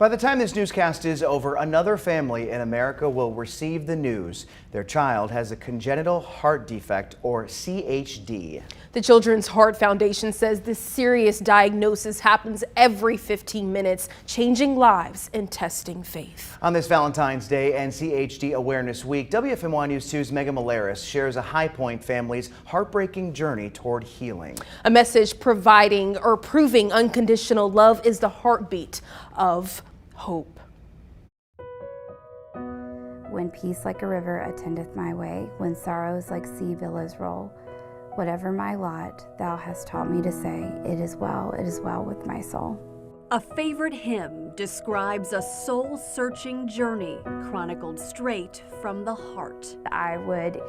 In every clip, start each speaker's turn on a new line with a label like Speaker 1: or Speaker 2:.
Speaker 1: By the time this newscast is over, another family in America will receive the news. Their child has a congenital heart defect, or CHD.
Speaker 2: The Children's Heart Foundation says this serious diagnosis happens every 15 minutes, changing lives and testing faith.
Speaker 1: On this Valentine's Day and CHD Awareness Week, WFMY News 2's Megan Malaris shares a High Point family's heartbreaking journey toward healing.
Speaker 2: A message proving unconditional love is the heartbeat of hope.
Speaker 3: When peace like a river attendeth my way, when sorrows like sea billows roll, whatever my lot, thou hast taught me to say, it is well with my soul.
Speaker 4: A favorite hymn describes a soul-searching journey chronicled straight from the heart.
Speaker 3: I would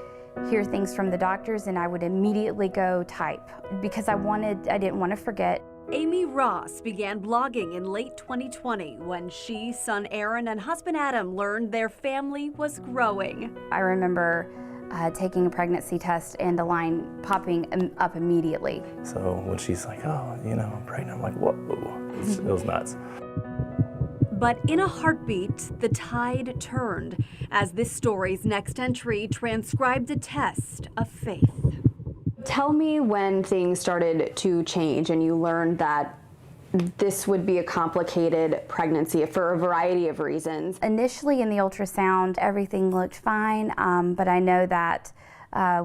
Speaker 3: hear things from the doctors and I would immediately go type because I didn't want to forget.
Speaker 4: Amy Ross began blogging in late 2020 when she, son Aaron, and husband Adam learned their family was growing.
Speaker 3: I remember taking a pregnancy test and the line popping up immediately.
Speaker 5: So when she's like, oh, I'm pregnant, I'm like, whoa, it was nuts.
Speaker 4: But in a heartbeat, the tide turned as this story's next entry transcribed a test of faith.
Speaker 6: Tell me when things started to change and you learned that this would be a complicated pregnancy for a variety of reasons.
Speaker 3: Initially in the ultrasound, everything looked fine, but I know that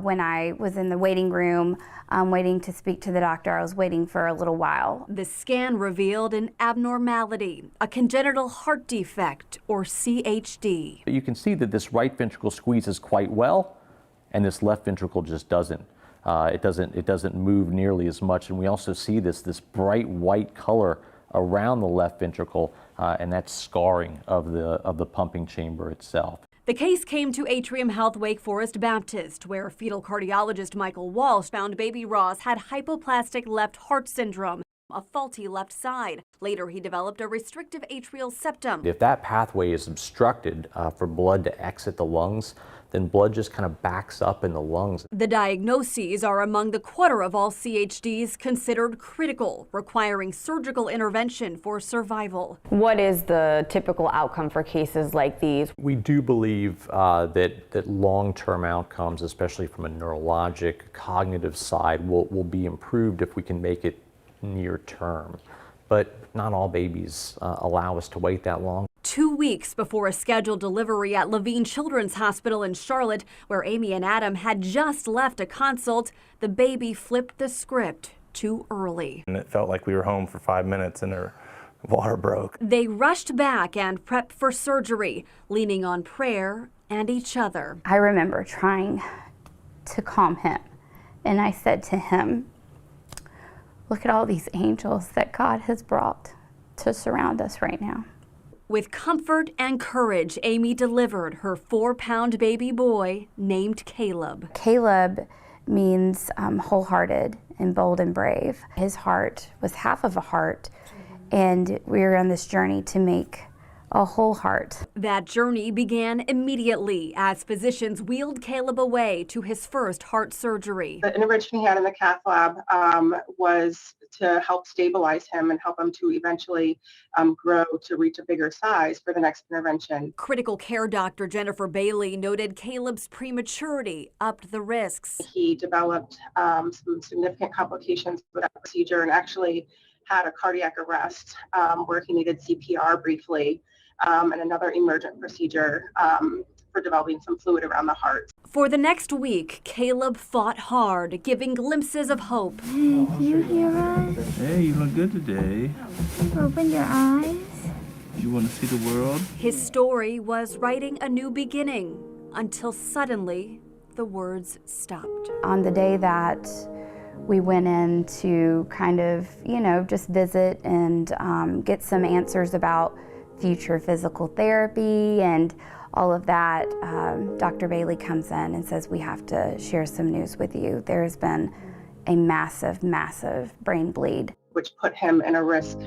Speaker 3: when I was in the waiting room waiting to speak to the doctor, I was waiting for a little while.
Speaker 4: The scan revealed an abnormality, a congenital heart defect, or CHD.
Speaker 7: You can see that this right ventricle squeezes quite well, and this left ventricle just doesn't. It doesn't move nearly as much, and we also see this bright white color around the left ventricle, and that's scarring of the pumping chamber itself.
Speaker 4: The case came to Atrium Health Wake Forest Baptist, where fetal cardiologist Michael Walsh found baby Ross had hypoplastic left heart syndrome, a faulty left side. Later, he developed a restrictive atrial septum.
Speaker 7: If that pathway is obstructed for blood to exit the lungs, then blood just kind of backs up in the lungs.
Speaker 4: The diagnoses are among the quarter of all CHDs considered critical, requiring surgical intervention for survival.
Speaker 6: What is the typical outcome for cases like these?
Speaker 7: We do believe that long-term outcomes, especially from a neurologic, cognitive side, will be improved if we can make it near term. But not all babies allow us to wait that long.
Speaker 4: 2 weeks before a scheduled delivery at Levine Children's Hospital in Charlotte, where Amy and Adam had just left a consult, the baby flipped the script too early.
Speaker 5: And it felt like we were home for 5 minutes and her water broke.
Speaker 4: They rushed back and prepped for surgery, leaning on prayer and each other.
Speaker 3: I remember trying to calm him, and I said to him, look at all these angels that God has brought to surround us right now.
Speaker 4: With comfort and courage, Amy delivered her 4-pound baby boy named Caleb.
Speaker 3: Caleb means wholehearted and bold and brave. His heart was half of a heart, and we were on this journey to make a whole heart.
Speaker 4: That journey began immediately as physicians wheeled Caleb away to his first heart surgery.
Speaker 8: The intervention he had in the cath lab was to help stabilize him and him to eventually grow to reach a bigger size for the next intervention.
Speaker 4: Critical care doctor Jennifer Bailey noted Caleb's prematurity upped the risks.
Speaker 8: He developed some significant complications with that procedure and actually had a cardiac arrest where he needed CPR briefly and another emergent procedure for developing some fluid around the heart.
Speaker 4: For the next week, Caleb fought hard, giving glimpses of hope.
Speaker 9: Hey, do you hear us?
Speaker 10: Hey, you look good today.
Speaker 9: Open your eyes.
Speaker 10: You want to see the world?
Speaker 4: His story was writing a new beginning until suddenly the words stopped.
Speaker 3: On the day that we went in to kind of, just visit and get some answers about future physical therapy and all of that, Dr. Bailey comes in and says, we have to share some news with you. There has been a massive, massive brain bleed.
Speaker 8: Which put him in a risk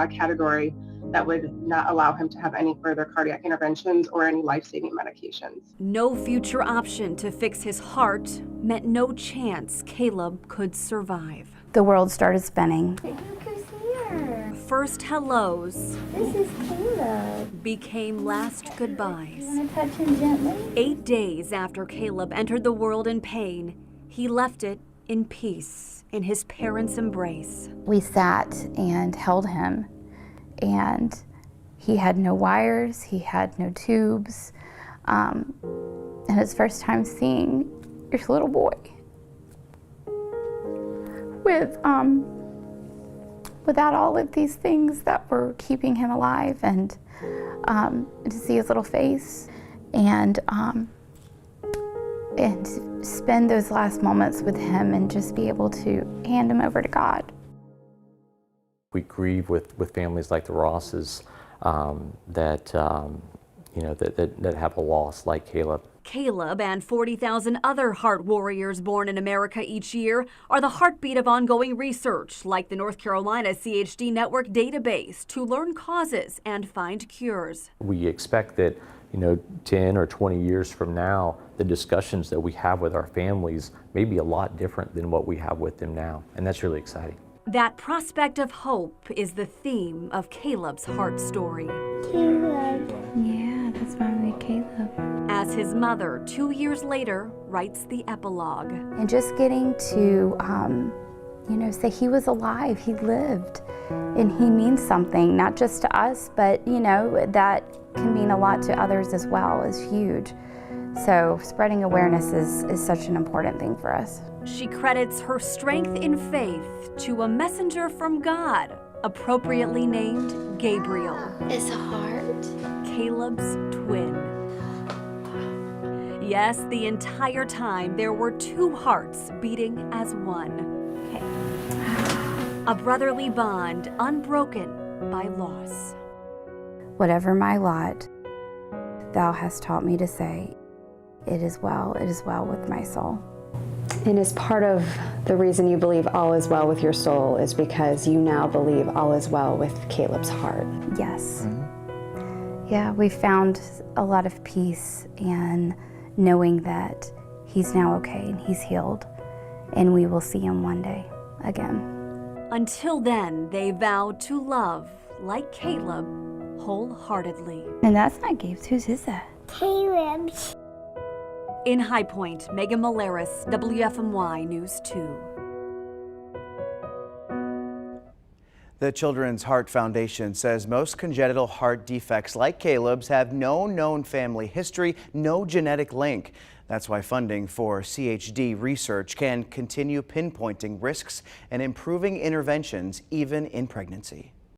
Speaker 8: category that would not allow him to have any further cardiac interventions or any life-saving medications.
Speaker 4: No future option to fix his heart meant no chance Caleb could survive.
Speaker 3: The world started spinning.
Speaker 9: Look who's here.
Speaker 4: first hellos
Speaker 9: This is Caleb.
Speaker 4: became last goodbyes.
Speaker 9: You want to touch him gently?
Speaker 4: 8 days after Caleb entered the world in pain, he left it in peace in his parents' embrace.
Speaker 3: We sat and held him, and he had no wires, he had no tubes, and his first time seeing your little boy without all of these things that were keeping him alive, and to see his little face and spend those last moments with him and just be able to hand him over to God.
Speaker 7: We grieve with families like the Rosses that have a loss like Caleb.
Speaker 4: Caleb and 40,000 other heart warriors born in America each year are the heartbeat of ongoing research like the North Carolina CHD Network database to learn causes and find cures.
Speaker 7: We expect that 10 or 20 years from now, the discussions that we have with our families may be a lot different than what we have with them now, and that's really exciting.
Speaker 4: That prospect of hope is the theme of Caleb's heart story.
Speaker 9: Caleb.
Speaker 3: Yeah, that's why we made Caleb.
Speaker 4: As his mother, 2 years later, writes the epilogue.
Speaker 3: And just getting to, say he was alive, he lived, and he means something, not just to us, but, that can mean a lot to others as well, is huge. So spreading awareness is such an important thing for us.
Speaker 4: She credits her strength in faith to a messenger from God, appropriately named Gabriel.
Speaker 9: It's a heart.
Speaker 4: Caleb's twin. Yes, the entire time there were two hearts beating as one. A brotherly bond unbroken by loss.
Speaker 3: Whatever my lot, thou hast taught me to say, it is well with my soul.
Speaker 6: And as part of the reason you believe all is well with your soul is because you now believe all is well with Caleb's heart.
Speaker 3: Yes. Yeah, we found a lot of peace in knowing that he's now okay and he's healed, and we will see him one day again.
Speaker 4: Until then, they vowed to love, like Caleb, wholeheartedly.
Speaker 3: And that's not Gabe's. Whose is that?
Speaker 9: Caleb's.
Speaker 4: In High Point, Megan Malaris, WFMY News 2.
Speaker 1: The Children's Heart Foundation says most congenital heart defects like Caleb's have no known family history, no genetic link. That's why funding for CHD research can continue pinpointing risks and improving interventions even in pregnancy.